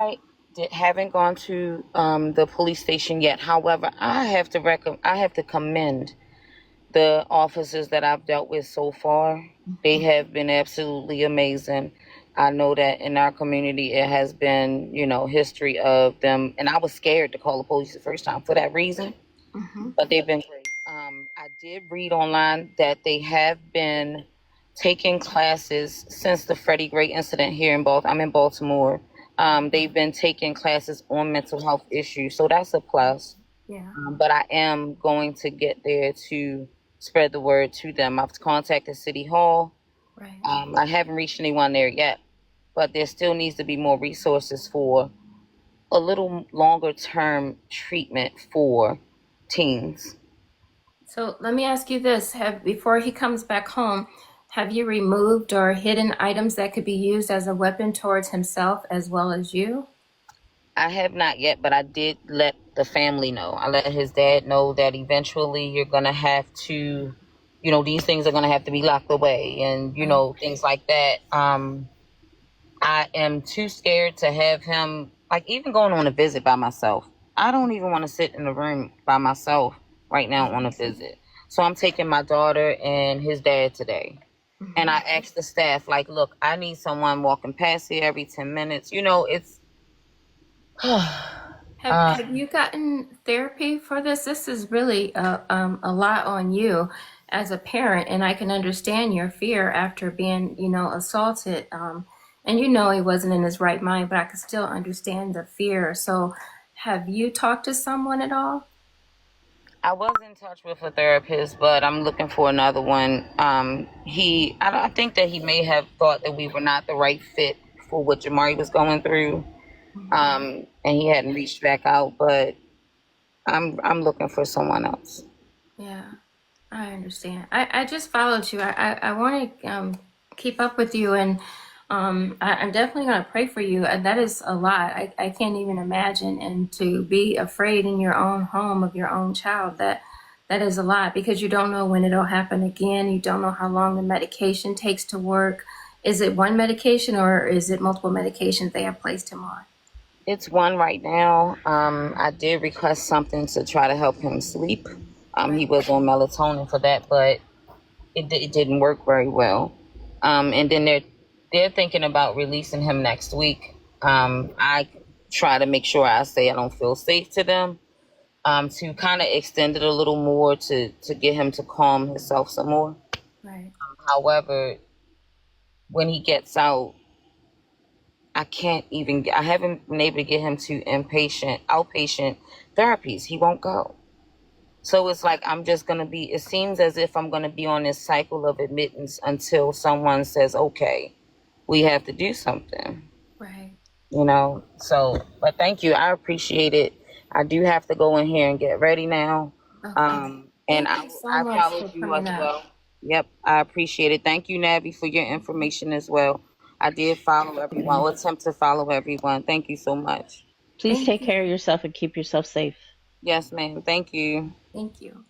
I haven't gone to the police station yet. However, I have to commend the officers that I've dealt with so far. They have been absolutely amazing. I know that in our community it has been, history of them, and I was scared to call the police the first time for that reason. Hmm. But they've been great. I did read online that they have been taking classes since the Freddie Gray incident here in Baltimore. I'm in Baltimore. They've been taking classes on mental health issues, so that's a plus. Yeah. But I am going to get there to spread the word to them. I've contacted City Hall. Right. I haven't reached anyone there yet, but there still needs to be more resources for a little longer term treatment for teens. So let me ask you this: Have before he comes back home, have you removed or hidden items that could be used as a weapon towards himself as well as you? I have not yet, but I did let the family know. I let his dad know that eventually you're going to have to, these things are going to have to be locked away and, Right. things like that. I am too scared to have him, like, even going on a visit by myself. I don't even want to sit in the room by myself right now on a visit. So I'm taking my daughter and his dad today. And I Hmm. asked the staff, like, look, I need someone walking past here every 10 minutes. It's. Have you gotten therapy for this? This is really a lot on you as a parent, and I can understand your fear after being, assaulted. And he wasn't in his right mind, but I can still understand the fear. So, have you talked to someone at all? I was in touch with a therapist, but I'm looking for another one. I think that he may have thought that we were not the right fit for what Jamari was going through, Mhm. and he hadn't reached back out. But I'm looking for someone else. Yeah, I understand. I just followed you. I want to keep up with you, and I'm definitely going to pray for you. And that is a lot. I can't even imagine. And to be afraid in your own home of your own child, that is a lot because you don't know when it'll happen again. You don't know how long the medication takes to work. Is it one medication or is it multiple medications they have placed him on? It's one right now. I did request something to try to help him sleep. He Right. was on melatonin for that, but it didn't work very well. And then they're thinking about releasing him next week. I try to make sure I say I don't feel safe to them. To kind of extend it a little more to get him to calm himself some more. Right. However, when he gets out, I haven't been able to get him to outpatient therapies. He won't go. So it's like it seems as if I'm gonna be on this cycle of admittance until someone says, okay, we have to do something, Right. So, but thank you. I appreciate it. I do have to go in here and get ready now. Okay. And Thank you so I much for followed you coming as up. well. Yep, I appreciate it. Thank you, Nabby, for your information as well. I did follow everyone, or attempt to follow everyone. Thank you so much. Please Thank take care of you. yourself and keep yourself safe. Yes, ma'am. Thank you. Thank you.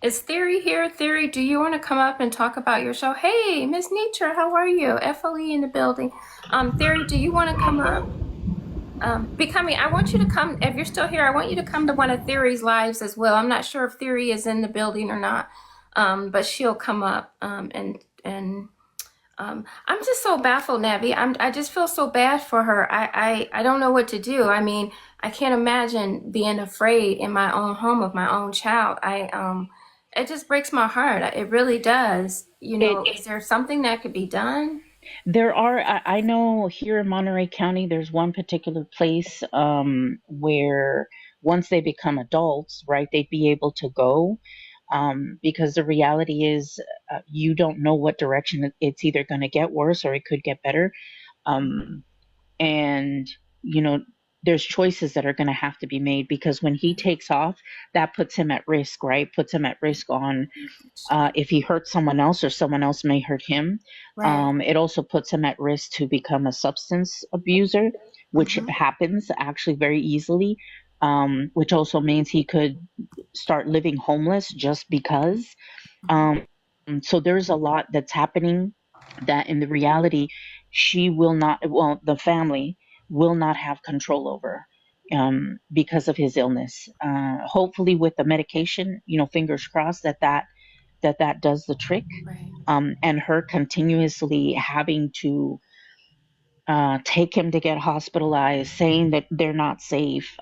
Is Theory here? Theory, do you want to come up and talk about your show? Hey, Miss Nietzsche, how are you? FLE in the building. Theory, do you want to come up? Becoming, I want you to come, if you're still here, I want you to come to one of Theory's lives as well. I'm not sure if Theory is in the building or not, but she'll come up I'm just so baffled, Navi. I just feel so bad for her. I don't know what to do. I mean, I can't imagine being afraid in my own home of my own child. It just breaks my heart. It really does. It Is there something that could be done? there are I know here in Monterey County there's one particular place where once they become adults, right, they'd be able to go, because the reality is, you don't know what direction it's either going to get worse or it could get better. Um, and you know there's choices that are going to have to be made, because when he takes off, that puts him at risk, right, puts him at risk on, if he hurts someone else or someone else may hurt him. Right. It also puts him at risk to become a substance abuser, which Mm-hmm. happens actually very easily, which also means he could start living homeless just because. Mm-hmm. um, so there's a lot that's happening that in the reality she will not, well, the family will not have control over because of his illness. Hopefully, with the medication, fingers crossed that does the trick. Right. And her continuously having to take him to get hospitalized, saying that they're not safe.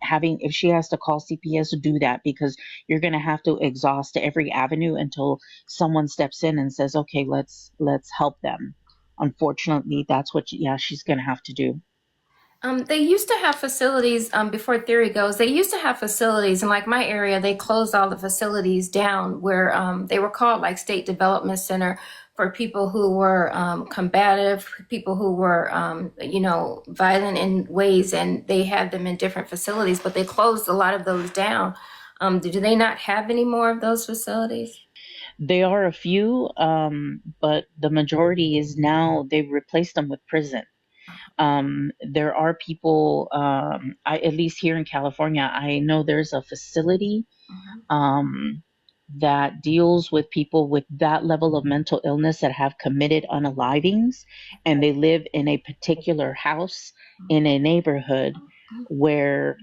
Having if she has to call CPS to do that, because you're going to have to exhaust every avenue until someone steps in and says, "Okay, let's help them." Unfortunately, that's what she's going to have to do. They used to have facilities, before Theory goes, they used to have facilities in like my area, they closed all the facilities down where they were called like State Development Center for people who were combative, people who were, violent in ways, and they had them in different facilities, but they closed a lot of those down. Do they not have any more of those facilities? There are a few, but the majority is now they've replaced them with prison. There are people, at least here in California, I know there's a facility that deals with people with that level of mental illness that have committed unalivings, and they live in a particular house in a neighborhood where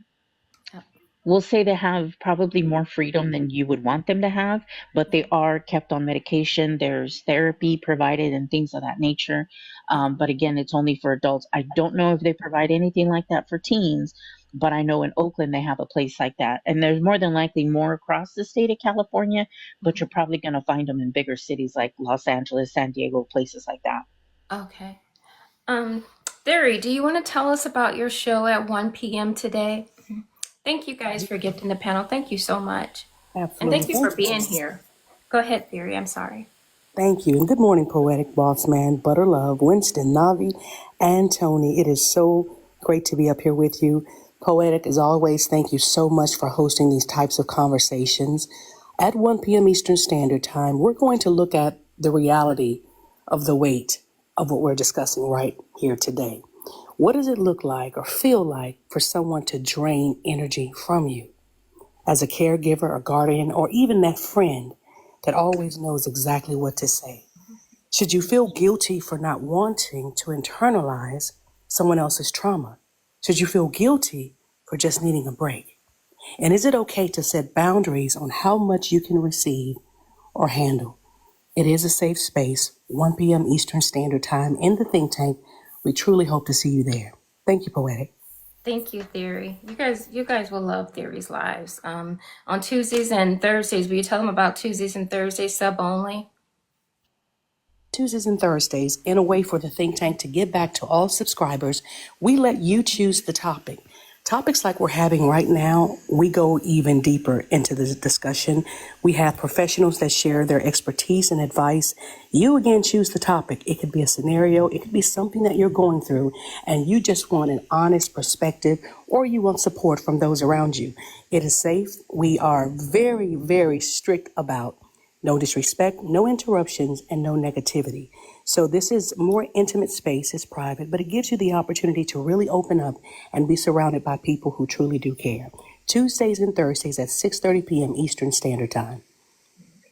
we'll say they have probably more freedom than you would want them to have, but they are kept on medication. There's therapy provided and things of that nature. But again, it's only for adults. I don't know if they provide anything like that for teens, but I know in Oakland they have a place like that. And there's more than likely more across the state of California, but you're probably going to find them in bigger cities like Los Angeles, San Diego, places like that. Okay. Theory, do you want to tell us about your show at 1 p.m. today? Thank you guys for gifting the panel. Thank you so much. Absolutely. And thank you for being here. Go ahead, Theory. I'm sorry. Thank you. And good morning, Poetic Boss Man, Butter Love, Winston, Navi, and Tony. It is so great to be up here with you. Poetic, as always, thank you so much for hosting these types of conversations. At 1 p.m. Eastern Standard Time, we're going to look at the reality of the weight of what we're discussing right here today. What does it look like or feel like for someone to drain energy from you? As a caregiver, a guardian, or even that friend that always knows exactly what to say. Should you feel guilty for not wanting to internalize someone else's trauma? Should you feel guilty for just needing a break? And is it okay to set boundaries on how much you can receive or handle? It is a safe space, 1 p.m. Eastern Standard Time in the Think Tank. We truly hope to see you there. Thank you, Poetic. Thank you, Theory. You guys will love Theory's lives. On Tuesdays and Thursdays, will you tell them about Tuesdays and Thursdays sub only? Tuesdays and Thursdays, in a way for the Think Tank to give back to all subscribers, we let you choose the topic. Topics like we're having right now, we go even deeper into the discussion. We have professionals that share their expertise and advice. You again choose the topic. It could be a scenario, it could be something that you're going through, and you just want an honest perspective, or you want support from those around you. It is safe. We are very, very strict about no disrespect, no interruptions, and no negativity. So this is more intimate space, it's private, but it gives you the opportunity to really open up and be surrounded by people who truly do care. Tuesdays and Thursdays at 6:30 p.m. Eastern Standard Time.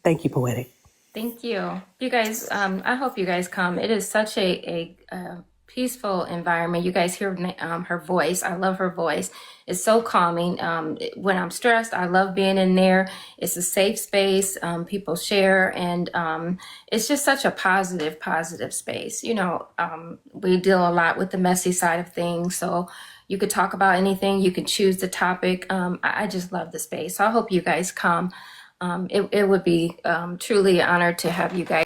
Thank you, Poetic. Thank you. You guys, I hope you guys come. It is such a peaceful environment. You guys hear her voice. I love her voice. It's so calming. When I'm stressed, I love being in there. It's a safe space. People share, and it's just such a positive space. We deal a lot with the messy side of things, so you could talk about anything. You can choose the topic. I just love the space. So I hope you guys come. It would be truly an honor to have you guys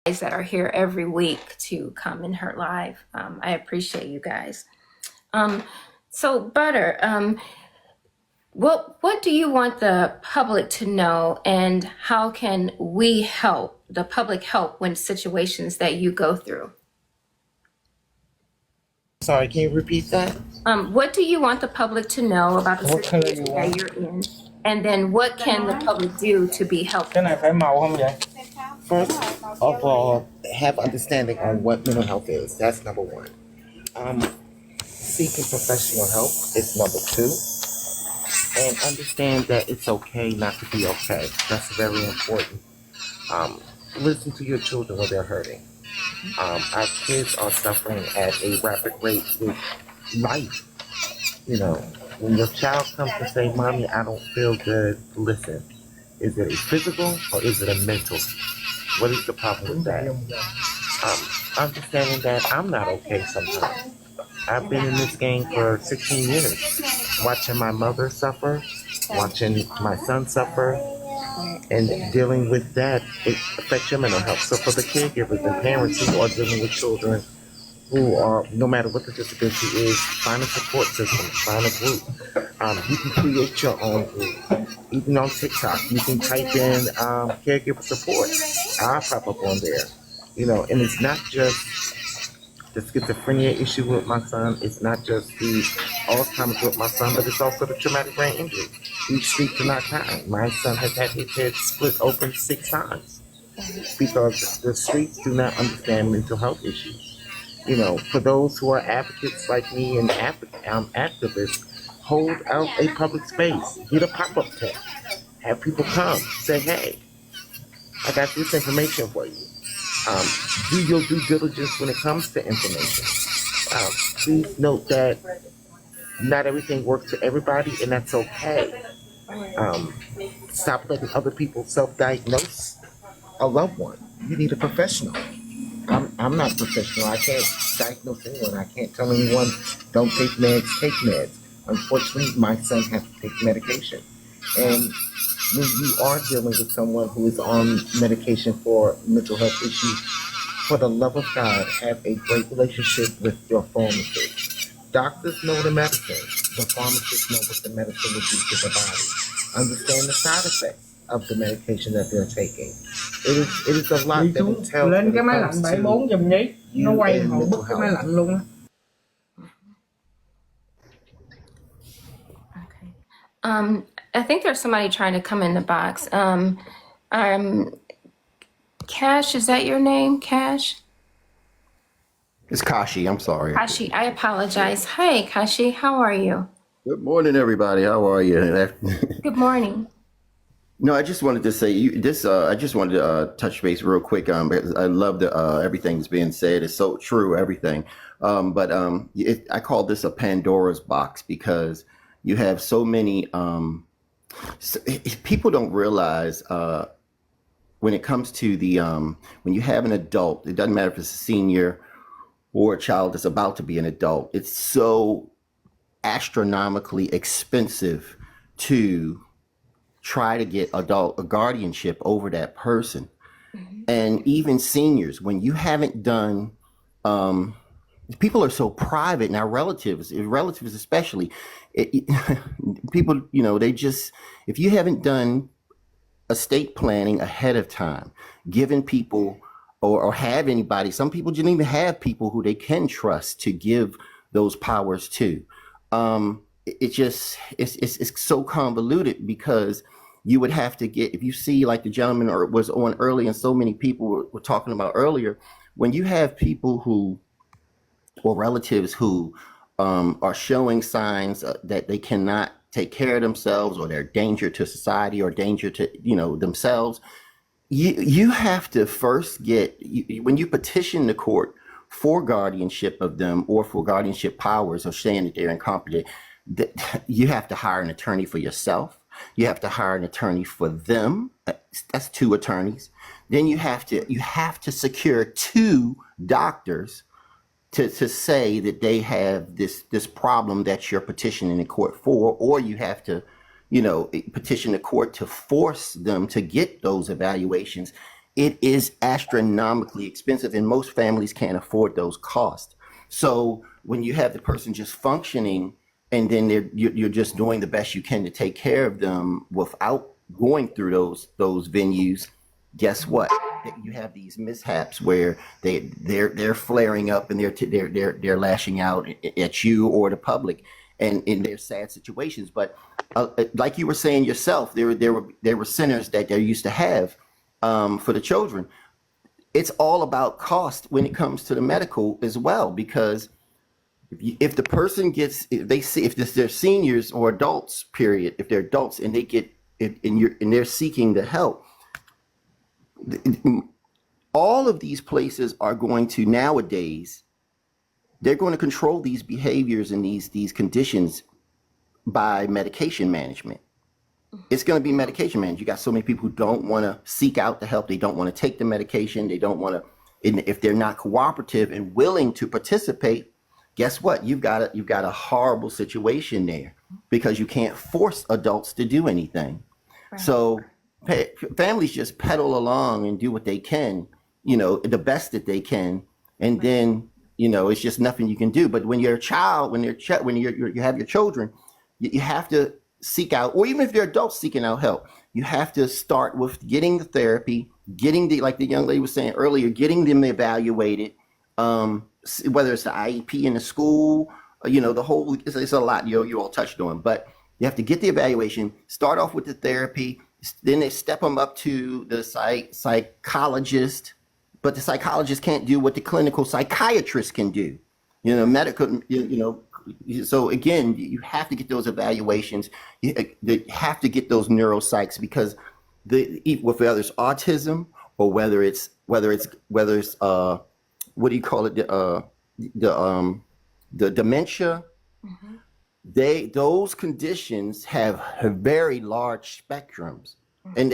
that are here every week to come in her live. I appreciate you guys. So Butter, what do you want the public to know, and how can we help the public help when situations that you go through? Sorry, can you repeat that? What do you want the public to know about the situation that you're in? And then what can the public do to be helpful? First of all, have understanding on what mental health is. That's number one. Seeking professional help is number two. And understand that it's okay not to be okay. That's very important. Listen to your children when they're hurting. Our kids are suffering at a rapid rate with life. You know, when your child comes to say, "Mommy, I don't feel good," listen. Is it a physical or is it a mental? What is the problem with that? Understanding that I'm not okay sometimes. I've been in this game for 16 years, watching my mother suffer, watching my son suffer, and dealing with that. It affects your mental health. So for the caregivers and parents who are dealing with children who are, no matter what the disability is, find a support system, find a group. You can create your own group. Even on TikTok, you can type in caregiver support. I'll pop up on there. You know, and it's not just the schizophrenia issue with my son. It's not just the Alzheimer's with my son, but it's also the traumatic brain injury. These streets are not kind. My son has had his head split open 6 times because the streets do not understand mental health issues. You know, for those who are advocates like me and activists, hold out a public space, get a pop-up tent, have people come, say, "Hey, I got this information for you." Do your due diligence when it comes to information. Please note that not everything works for everybody, and that's okay. Um, Stop letting other people self-diagnose a loved one. You need a professional. I'm not a professional. I can't diagnose anyone. I can't tell anyone, "Don't take meds, take meds." Unfortunately, my son has to take medication. And when you are dealing with someone who is on medication for mental health issues, for the love of God, have a great relationship with your pharmacist. Doctors know the medicine. The pharmacists know what the medicine will do to the body. Understand the side effects of the medication that they're taking. It is a lot Đi that xuống entails when lên it cái máy comes lạnh to 74 giùm nhí. Nó you quay and hồi mental bứt cái máy health. lạnh luôn á. Okay. I think there's somebody trying to come in the box. Cash, is that your name, Cash? It's Kashi. I'm sorry. Kashi, I apologize. Hi, Kashi, how are you? Good morning, everybody. How are you? Good morning. No, I just wanted to say this. I just wanted to touch base real quick. Because I love that everything that's being said. It's so true, everything. I call this a Pandora's box because you have so many. People don't realize when it comes to the when you have an adult, it doesn't matter if it's a senior or a child that's about to be an adult. It's so astronomically expensive to try to get a guardianship over that person. And even seniors, when you haven't done people are so private now, relatives especially, people, they just, if you haven't done estate planning ahead of time, given people or have anybody, some people didn't even have people who they can trust to give those powers to. It's so convoluted because you would have to get, if you see like the gentleman was on early and so many people were talking about earlier, when you have people who, or relatives who are showing signs that they cannot take care of themselves, or they're danger to society or danger to themselves, you have to first when you petition the court for guardianship of them or for guardianship powers or saying that they're incompetent, you have to hire an attorney for yourself. You have to hire an attorney for them. That's 2 attorneys. Then you have to secure 2 doctors to say that they have this problem that you're petitioning the court for, or you have to petition the court to force them to get those evaluations. It is astronomically expensive, and most families can't afford those costs. So when you have the person just functioning, and then you're just doing the best you can to take care of them without going through those venues, guess what? You have these mishaps where they're flaring up and they're lashing out at you or the public, and in their sad situations. But like you were saying yourself, there were centers that they used to have for the children. It's all about cost when it comes to the medical as well, because if the person gets, if they're seniors or adults, period, if they're adults and they get and they're seeking the help, all of these places are going to nowadays, they're going to control these behaviors and these conditions by medication management. It's going to be medication management. You got so many people who don't want to seek out the help. They don't want to take the medication. They don't want to, if they're not cooperative and willing to participate, guess what? You've got a horrible situation there because you can't force adults to do anything. Right. So families just pedal along and do what they can, the best that they can, and then it's just nothing you can do. But when you're a child, when you have your children, you have to seek out, or even if they're adults seeking out help, you have to start with getting the therapy, getting like the young lady was saying earlier, getting them evaluated, whether it's the IEP in the school, the whole, it's a lot you all touched on, but you have to get the evaluation, start off with the therapy, then they step them up to the psychologist, but the psychologist can't do what the clinical psychiatrist can do, medical, so again, you have to get those evaluations. You have to get those neuropsychs because whether it's autism or whether it's what do you call it, the dementia, those conditions have very large spectrums, and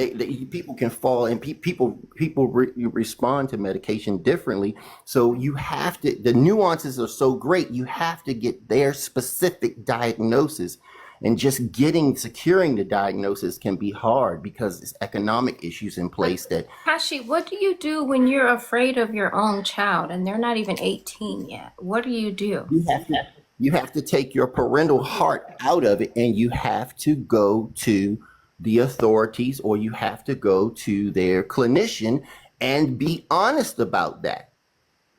people can fall, and people respond to medication differently. So you have to, the nuances are so great, you have to get their specific diagnosis, and just securing the diagnosis can be hard because it's economic issues in place that. Kashi, what do you do when you're afraid of your own child and they're not even 18 yet? What do you do? You have to take your parental heart out of it, and you have to go to the authorities, or you have to go to their clinician and be honest about that,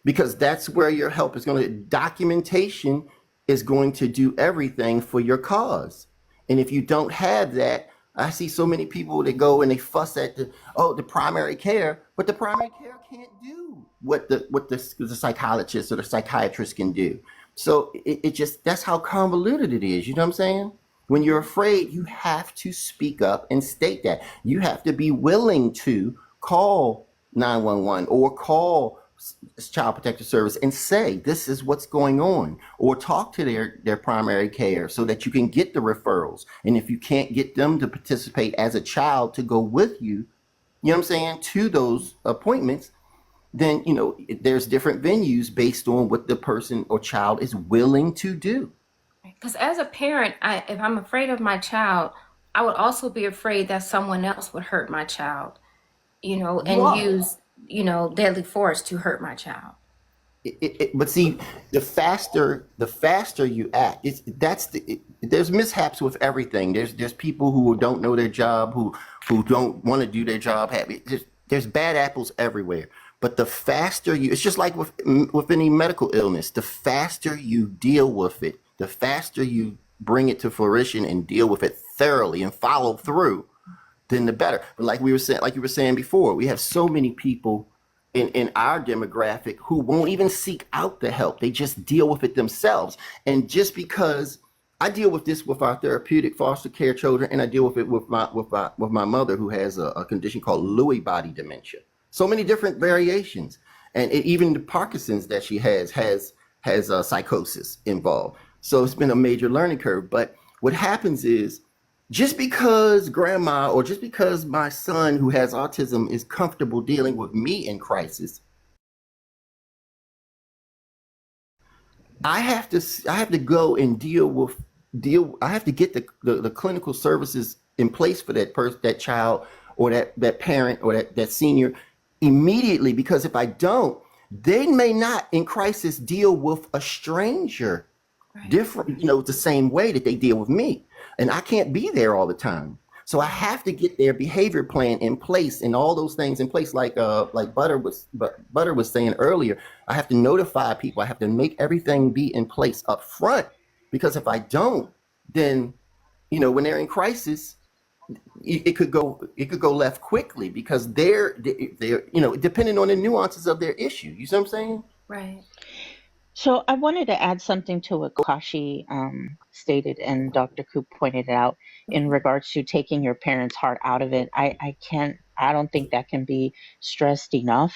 because that's where your help is going to, documentation is going to do everything for your cause. And if you don't have that, I see so many people that go and they fuss at the primary care, but the primary care can't do what the psychologist or the psychiatrist can do. So it just, that's how convoluted it is. You know what I'm saying? When you're afraid, you have to speak up and state that. You have to be willing to call 911 or call Child Protective Service and say, this is what's going on, or talk to their primary care so that you can get the referrals. And if you can't get them to participate as a child to go with you, you know what I'm saying, to those appointments, then, there's different venues based on what the person or child is willing to do. Because as a parent, if I'm afraid of my child, I would also be afraid that someone else would hurt my child, and use, deadly force to hurt my child. But see, the faster you act, there's mishaps with everything. There's people who don't know their job, who don't want to do their job. There's bad apples everywhere. But the faster it's just like with any medical illness, the faster you deal with it, the faster you bring it to fruition and deal with it thoroughly and follow through, then the better. But like you were saying before, we have so many people in our demographic who won't even seek out the help. They just deal with it themselves. And just because I deal with this with our therapeutic foster care children, and I deal with it with my mother who has a condition called Lewy body dementia. So many different variations, and even the Parkinson's that she has psychosis involved. So it's been a major learning curve. But what happens is, just because grandma or just because my son who has autism is comfortable dealing with me in crisis, I have to go and I have to get the clinical services in place for that child or that parent or that senior immediately, because if I don't, they may not in crisis deal with a stranger different, the same way that they deal with me. And I can't be there all the time. So I have to get their behavior plan in place and all those things in place. Like Butter was saying earlier, I have to notify people. I have to make everything be in place up front, because if I don't, then, when they're in crisis, it could go left quickly, because they're depending on the nuances of their issue. You see what I'm saying? Right. So I wanted to add something to what Kashi stated and Dr. Koop pointed out in regards to taking your parents' heart out of it. I I don't think that can be stressed enough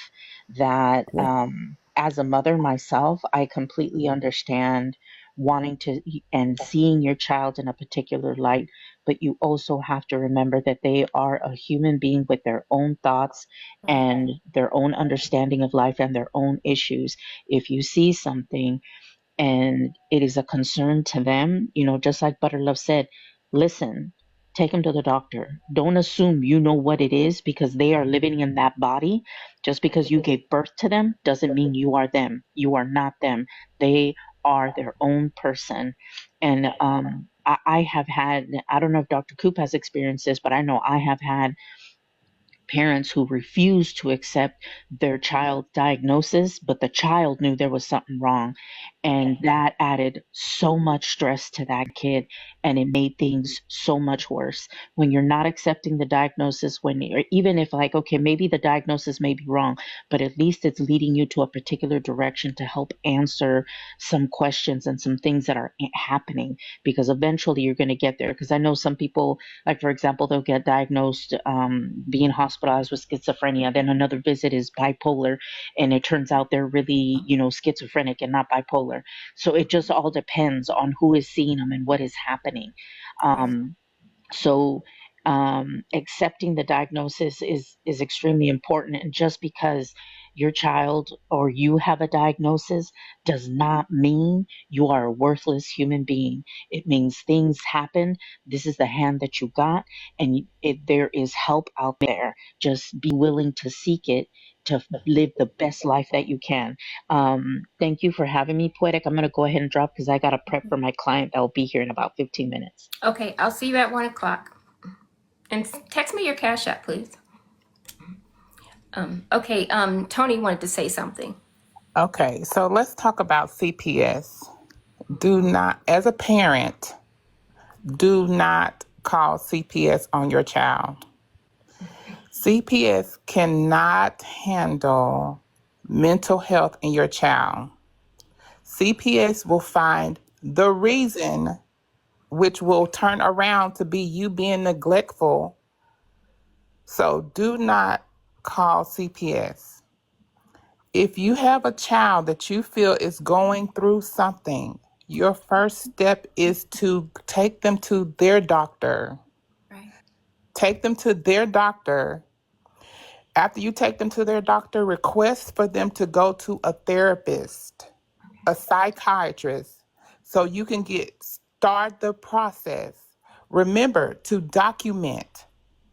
that as a mother myself, I completely understand wanting to and seeing your child in a particular light, but you also have to remember that they are a human being with their own thoughts Right. and their own understanding of life and their own issues. If you see something and it is a concern to them, just like Butterlove said, listen, take them to the doctor. Don't assume you know what it is because they are living in that body. Just because you gave birth to them doesn't mean you are them. You are not them. They are their own person. And I have had, I don't know if Dr. Coop has experienced this, but I know I have had parents who refused to accept their child's diagnosis, but the child knew there was something wrong. And that added so much stress to that kid, and it made things so much worse. When you're not accepting the diagnosis, or even if, like, okay, maybe the diagnosis may be wrong, but at least it's leading you to a particular direction to help answer some questions and some things that are happening, because eventually you're going to get there. Because I know some people, like, for example, they'll get diagnosed being hospitalized with schizophrenia. Then another visit is bipolar, and it turns out they're really, schizophrenic and not bipolar. So it just all depends on who is seeing them and what is happening. Right. So accepting the diagnosis is extremely important. And just because your child or you have a diagnosis does not mean you are a worthless human being. It means things happen. This is the hand that you got, and there is help out there. Just be willing to seek it to live the best life that you can. Thank you for having me, Poetic. I'm going to go ahead and drop because I got to prep for my client that will be here in about 15 minutes. Okay, I'll see you at 1:00. And text me your Cash App, please. Okay, Tony wanted to say something. Okay, so let's talk about CPS. Do not, as a parent, do not call CPS on your child. CPS cannot handle mental health in your child. CPS will find the reason, which will turn around to be you being neglectful. So do not call CPS. If you have a child that you feel is going through something, your first step is to take them to their doctor. Right. Take them to their doctor. After you take them to their doctor, request for them to go to a therapist, a psychiatrist, so you can start the process. Remember to document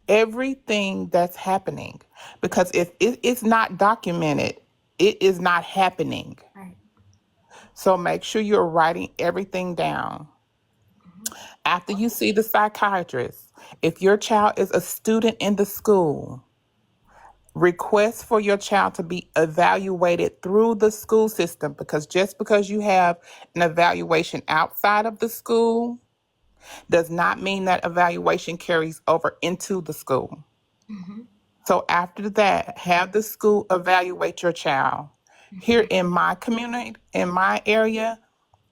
everything that's happening, because if it's not documented, it is not happening. Right. So make sure you're writing everything down. After you see the psychiatrist, if your child is a student in the school, request for your child to be evaluated through the school system, because just because you have an evaluation outside of the school does not mean that evaluation carries over into the school. So after that, have the school evaluate your child. Here in my community, in my area,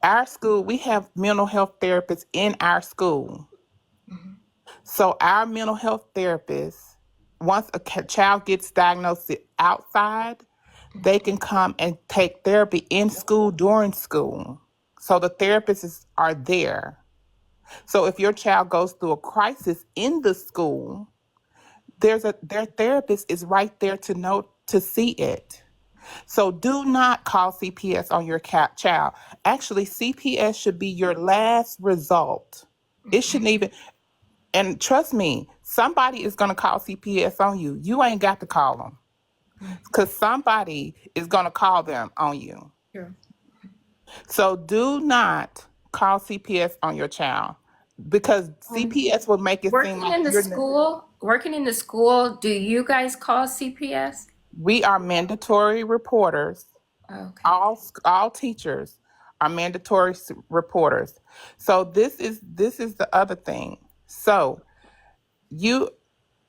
our school, we have mental health therapists in our school. So our mental health therapists, once a child gets diagnosed outside, they can come and take therapy in school during school. So the therapists are there. So if your child goes through a crisis in the school, their therapist is right there to see it. So do not call CPS on your child. Actually, CPS should be your last result. It shouldn't even, and trust me, somebody is going to call CPS on you. You ain't got to call them, because somebody is going to call them on you. Sure. So do not call CPS on your child, because CPS will make it seem Working like in the school, do you guys call CPS? we are mandatory reporters. Okay. All teachers are mandatory reporters. So this is the other thing. So you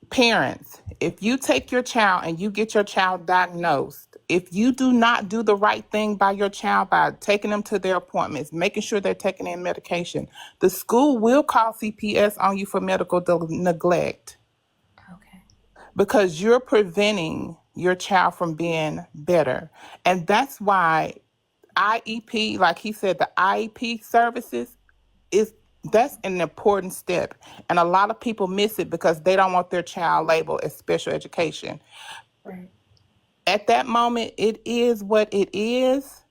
parents, if you take your child and you get your child diagnosed, if you do not do the right thing by your child by taking them to their appointments, making sure they're taking their medication, the school will call CPS on you for medical neglect. Okay. because you're preventing your child from being better. And that's why IEP, like he said, the IEP services is that's an important step. And a lot of people miss it because they don't want their child labeled as special education. Right. At that moment, it is what it is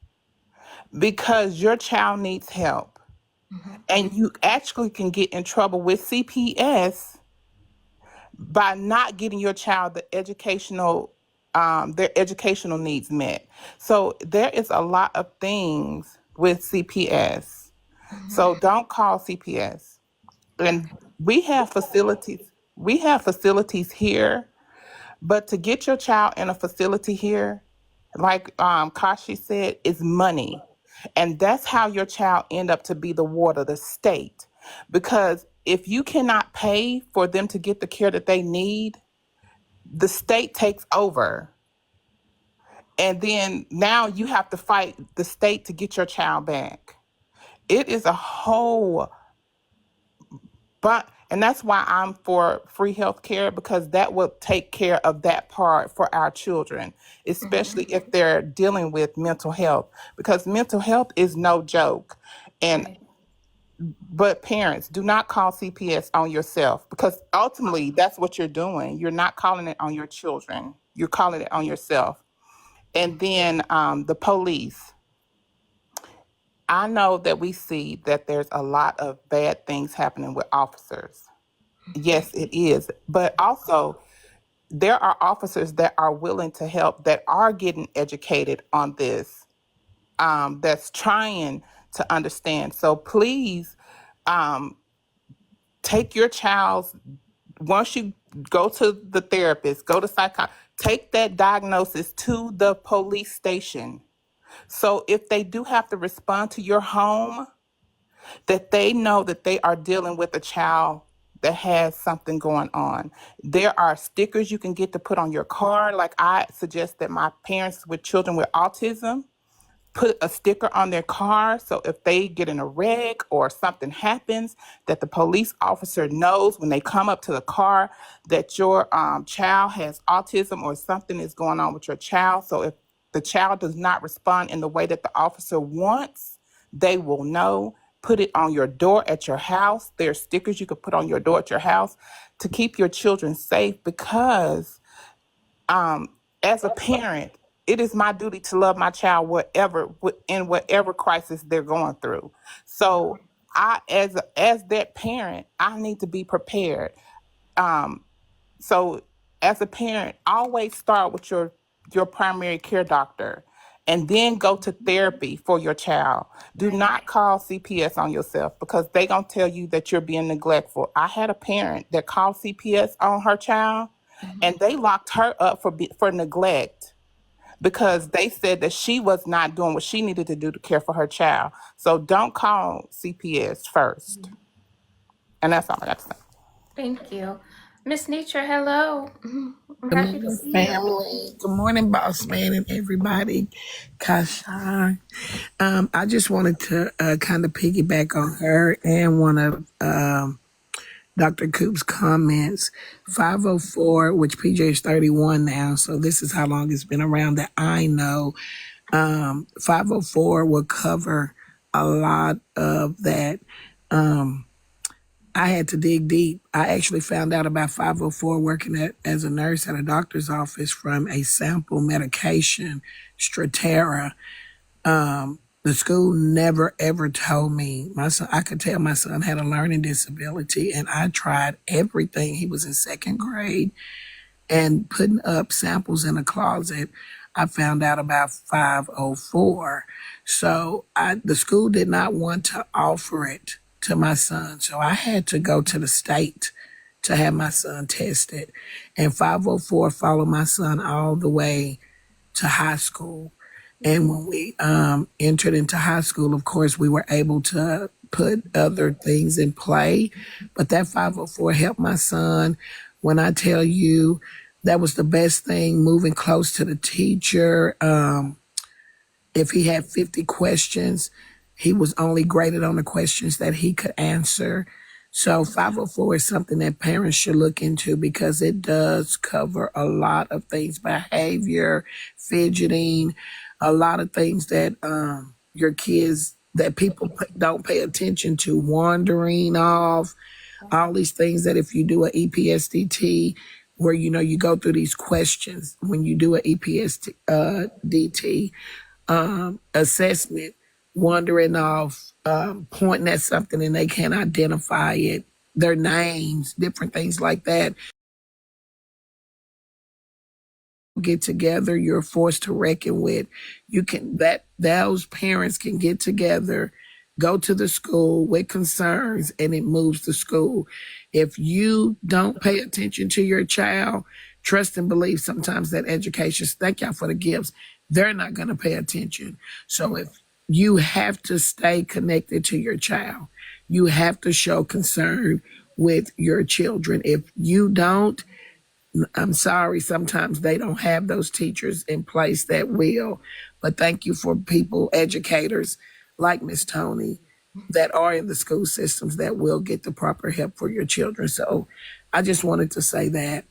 because your child needs help. And you actually can get in trouble with CPS by not getting your child the educational their educational needs met. So there is a lot of things with CPS. So don't call CPS. And we have facilities here, but to get your child in a facility here, like Kashi said, is money. And that's how your child end up to be the ward of the state. Because if you cannot pay for them to get the care that they need, the state takes over. And then now you have to fight the state to get your child back. It is a whole and that's why I'm for free health care, because that will take care of that part for our children, especially if they're dealing with mental health, because mental health is no joke. And Right. but parents, do not call CPS on yourself, because ultimately that's what you're doing. You're not calling it on your children. You're calling it on yourself. And then the police. I know that we see that there's a lot of bad things happening with officers. Yes, it is. But also, there are officers that are willing to help, that are getting educated on this, that's trying to understand. So please um, take your child's, once you go to the therapist, go to psychiatrist, take that diagnosis to the police station. So if they do have to respond to your home, that they know that they are dealing with a child that has something going on. There are stickers you can get to put on your car. Like I suggest that my parents with children with autism put a sticker on their car, so if they get in a wreck or something happens, that the police officer knows when they come up to the car that your child has autism or something is going on with your child. So if the child does not respond in the way that the officer wants, they will know. Put it on your door at your house. There are stickers you could put on your door at your house to keep your children safe, because as a parent, it is my duty to love my child in whatever crisis they're going through. So as that parent, I need to be prepared. So as a parent, always start with your primary care doctor and then go to therapy for your child. Do not call CPS on yourself, because they going to tell you that you're being neglectful. I had a parent that called CPS on her child, and they locked her up for neglect, because they said that she was not doing what she needed to do to care for her child. So don't call CPS first. And that's all I got to say. Thank you. Miss Nature, hello. I'm Good happy to morning, see you. family. Good morning, boss man and everybody. Kasha. I just wanted to kind of piggyback on her and one of Dr. Coop's comments. 504, which PJ is 31 now, so this is how long it's been around that I know. 504 will cover a lot of that. I had to dig deep. I actually found out about 504 working as a nurse at a doctor's office from a sample medication, Strattera. The school never ever told me. My son, I could tell my son had a learning disability, and I tried everything. He was in second grade, and putting up samples in a closet, I found out about 504. So the school did not want to offer it to my son. So I had to go to the state to have my son tested. And 504 followed my son all the way to high school. And when we entered into high school, of course, we were able to put other things in play. But that 504 helped my son. When I tell you that was the best thing, moving close to the teacher. If he had 50 questions, he was only graded on the questions that he could answer. So 504 is something that parents should look into because it does cover a lot of things, behavior, fidgeting, a lot of things that your kids that people don't pay attention to, wandering off, all these things that if you do an EPSDT, where you go through these questions when you do an EPSDT assessment, wandering off, pointing at something and they can't identify it, their names, different things like that. Get together, you're a force to reckon with. You can that those parents can get together, go to the school with concerns, and it moves the school. If you don't pay attention to your child, trust and believe sometimes that education, thank y'all for the gifts, they're not going to pay attention. So if you have to stay connected to your child, you have to show concern with your children. If you don't, I'm sorry, sometimes they don't have those teachers in place that will. But thank you for people, educators like Miss Tony, that are in the school systems that will get the proper help for your children. So I just wanted to say that.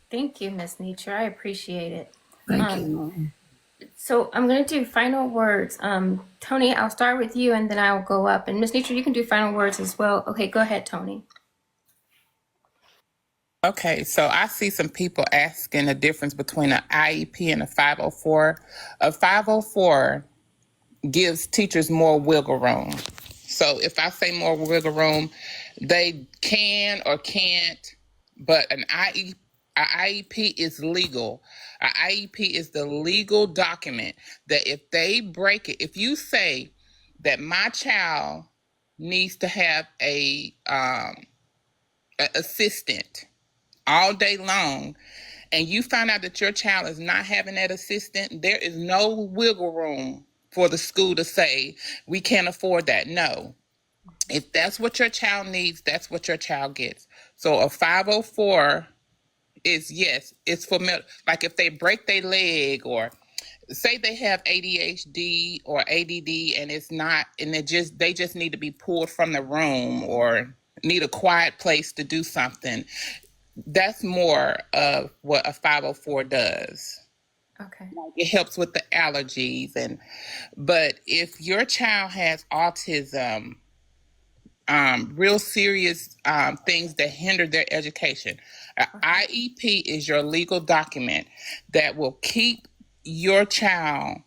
Thank you, Miss Nietzsche. I appreciate it. Thank you. So I'm going to do final words. Tony, I'll start with you and then I'll go up. And Miss Nietzsche, you can do final words as well. Okay, go ahead, Tony. Okay, so I see some people asking the difference between an IEP and a 504. A 504 gives teachers more wiggle room. So if I say more wiggle room, they can or can't, but an IEP is legal. An IEP is the legal document that if they break it, if you say that my child needs to have a assistant all day long, and you find out that your child is not having that assistant, there is no wiggle room for the school to say, we can't afford that. No. If that's what your child needs, that's what your child gets. So a 504 is, yes, it's for, like if they break their leg or say they have ADHD or ADD and it's not, and they just need to be pulled from the room or need a quiet place to do something. That's more of what a 504 does. Okay. It helps with the allergies but if your child has autism, real serious things that hinder their education, an IEP is your legal document that will keep your child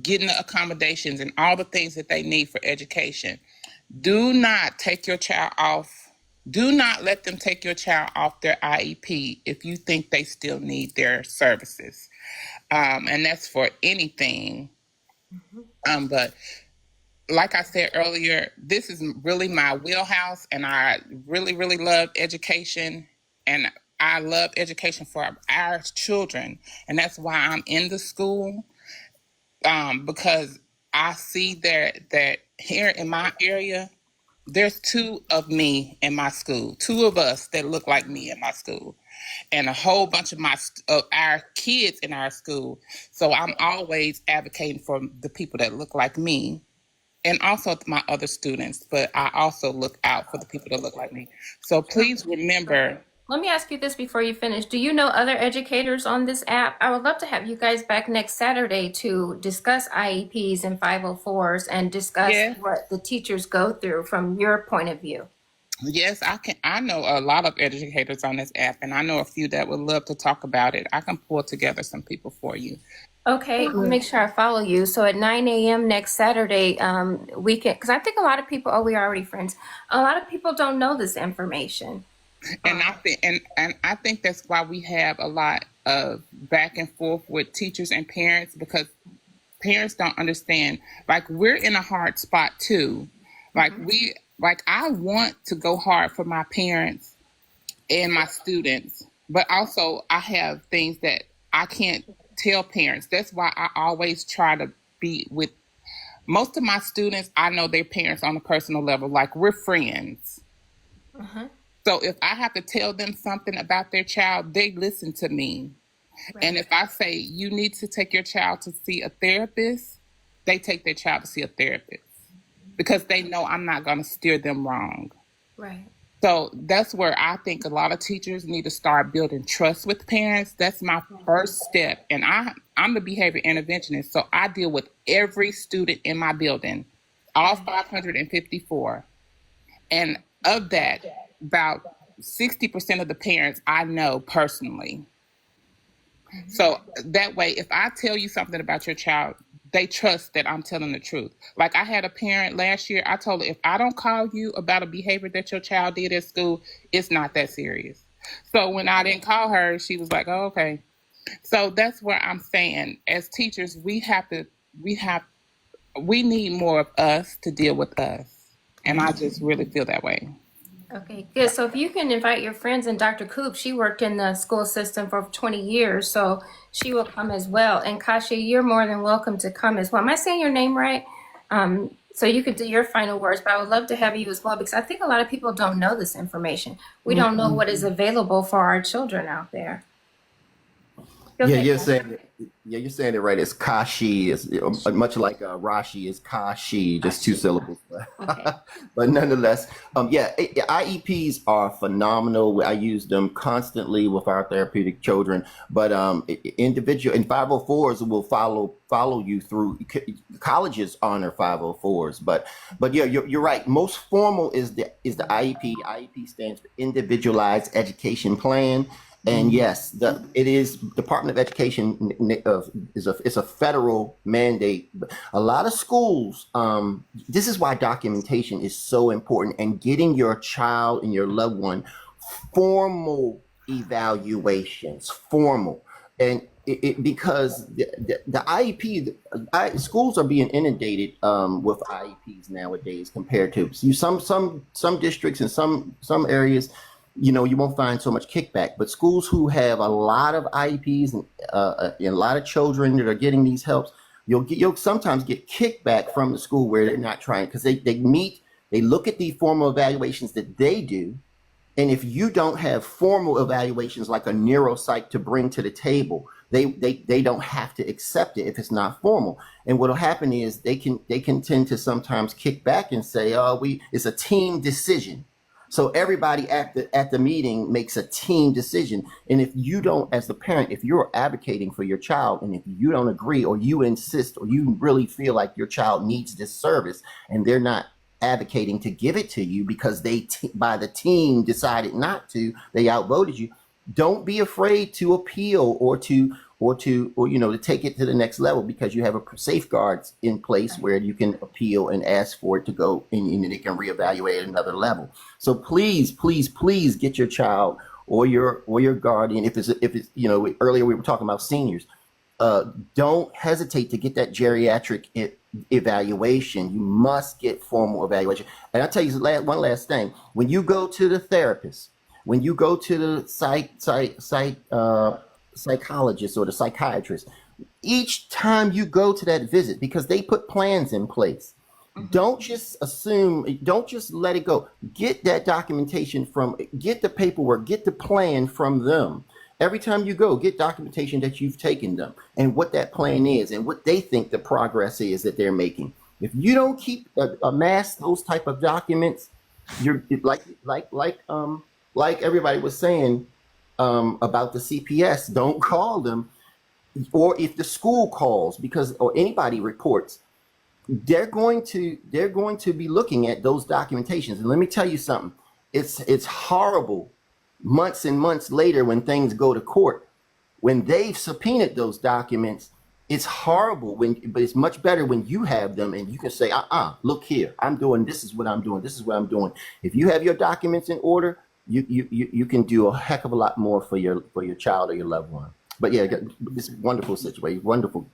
getting the accommodations and all the things that they need for education. Do not take your child off. Do not let them take your child off their IEP if you think they still need their services. And that's for anything. But like I said earlier, this is really my wheelhouse, and I really, really love education, and I love education for our children, and that's why I'm in the school, because I see that here in my area, there's two of me in my school, two of us that look like me in my school, and a whole bunch of our kids in our school. So I'm always advocating for the people that look like me, and also my other students, but I also look out for the people that look like me. So please remember. Let me ask you this before you finish. Do you know other educators on this app? I would love to have you guys back next Saturday to discuss IEPs and 504s and discuss what the teachers go through from your point of view. Yes, I know a lot of educators on this app, and I know a few that would love to talk about it. I can pull together some people for you. Okay, make sure I follow you. So at 9 a.m. next Saturday, we can, because I think a lot of people, we are already friends. A lot of people don't know this information. And I think that's why we have a lot of back and forth with teachers and parents, because parents don't understand. Like, we're in a hard spot too. Like I want to go hard for my parents and my students, but also I have things that I can't tell parents. That's why I always try to be with most of my students. I know their parents on a personal level, like we're friends. So if I have to tell them something about their child, they listen to me. Right. And if I say, you need to take your child to see a therapist, they take their child to see a therapist because they know I'm not going to steer them wrong. Right. So that's where I think a lot of teachers need to start building trust with parents. That's my first step. And I'm the behavior interventionist, so I deal with every student in my building, all 554. And of that, about 60% of the parents I know personally. So that way, if I tell you something about your child, they trust that I'm telling the truth. Like I had a parent last year, I told her, if I don't call you about a behavior that your child did at school, it's not that serious. So when I didn't call her, she was like, oh, okay. So that's where I'm saying, as teachers, we need more of us to deal with us. And I just really feel that way. Okay, good. So if you can invite your friends, and Dr. Coop, she worked in the school system for 20 years, so she will come as well. And Kasha, you're more than welcome to come as well. Am I saying your name right? So you could do your final words, but I would love to have you as well, because I think a lot of people don't know this information. We don't know what is available for our children out there. Go Yeah, ahead, you're Kasha. saying it. Yeah, you're saying it right. It's Kashi. It's much like Rashi is Kashi, just two syllables. Okay. But nonetheless, IEPs are phenomenal. I use them constantly with our therapeutic children. But individual and 504s will follow you through. Colleges honor 504s, but yeah, you're right. Most formal is the IEP. IEP stands for Individualized Education Plan. And yes, it is Department of Education it's a federal mandate. A lot of schools, this is why documentation is so important, and getting your child and your loved one formal evaluations, formal. And because the IEP, schools are being inundated with IEPs nowadays compared to some districts and some areas. You won't find so much kickback, but schools who have a lot of IEPs and a lot of children that are getting these helps, you'll sometimes get kickback from the school where they're not trying, because they look at the formal evaluations that they do, and if you don't have formal evaluations like a neuropsych to bring to the table, they don't have to accept it if it's not formal. And what'll happen is they can tend to sometimes kick back and say, it's a team decision. So everybody at the meeting makes a team decision. And if you don't, as the parent, if you're advocating for your child, and if you don't agree, or you insist, or you really feel like your child needs this service, and they're not advocating to give it to you because by the team decided not to, they outvoted you, don't be afraid to appeal or to take it to the next level, because you have safeguards in place where you can appeal and ask for it to go, and they can reevaluate at another level. So please get your child or your guardian. If it's earlier we were talking about seniors, don't hesitate to get that geriatric evaluation. You must get formal evaluation. And I'll tell you one last thing: when you go to the therapist, when you go to the psychologist or the psychiatrist, each time you go to that visit, because they put plans in place, don't just assume, don't just let it go. Get that documentation get the paperwork, get the plan from them. Every time you go, get documentation that you've taken them and what that plan is and what they think the progress is that they're making. If you don't keep amass those type of documents, you're like everybody was saying about the CPS, don't call them. Or if the school calls, or anybody reports, they're going to be looking at those documentations. And let me tell you something, it's horrible months and months later when things go to court, when they've subpoenaed those documents. It's horrible but it's much better when you have them and you can say, look here, this is what I'm doing. If you have your documents in order, you can do a heck of a lot more for your child or your loved one. But yeah, it's a wonderful situation. Wonderful.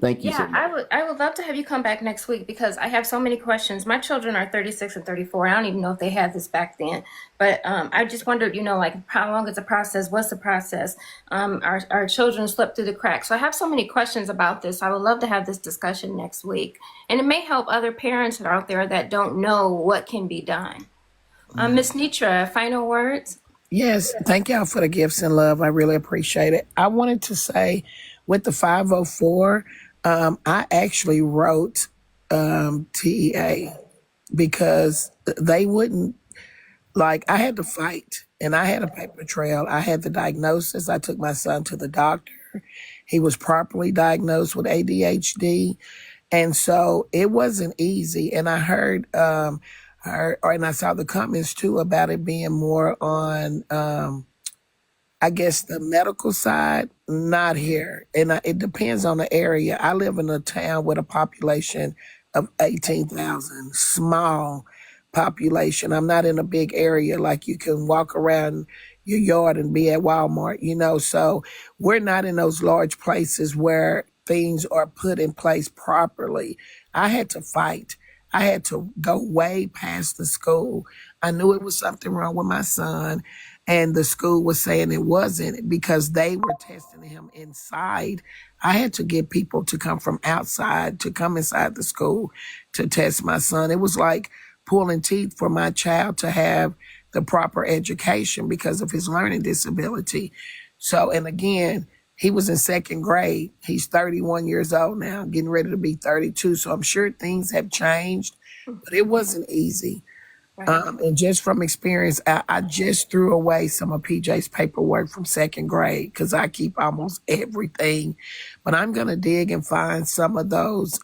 Thank you so much. I would love to have you come back next week, because I have so many questions. My children are 36 and 34. I don't even know if they had this back then. But I just wondered, like, how long is the process? What's the process? Our children slipped through the cracks. So I have so many questions about this. I would love to have this discussion next week. And it may help other parents out there that don't know what can be done. Ms. Nitra, final words? Yes, thank y'all for the gifts and love. I really appreciate it. I wanted to say, with the 504, I actually wrote TEA because they wouldn't Like I had to fight, and I had a paper trail. I had the diagnosis. I took my son to the doctor. He was properly diagnosed with ADHD. And so it wasn't easy. And I heard and I saw the comments too about it being more on I guess the medical side, not here. And it depends on the area. I live in a town with a population of 18,000, small population. I'm not in a big area like you can walk around your yard and be at Walmart, you know. So we're not in those large places where things are put in place properly. I had to fight. I had to go way past the school. I knew it was something wrong with my son, and the school was saying it wasn't because they were testing him inside. I had to get people to come from outside to come inside the school to test my son. It was like pulling teeth for my child to have the proper education because of his learning disability. So, and again, he was in second grade. He's 31 years old now, getting ready to be 32. So I'm sure things have changed, but it wasn't easy. Right. And just from experience, I just threw away some of PJ's paperwork from second grade because I keep almost everything. But I'm going to dig and find some of those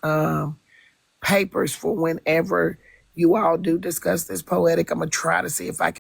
papers for whenever you all do discuss this, Poetic. I'm going to try to see if I can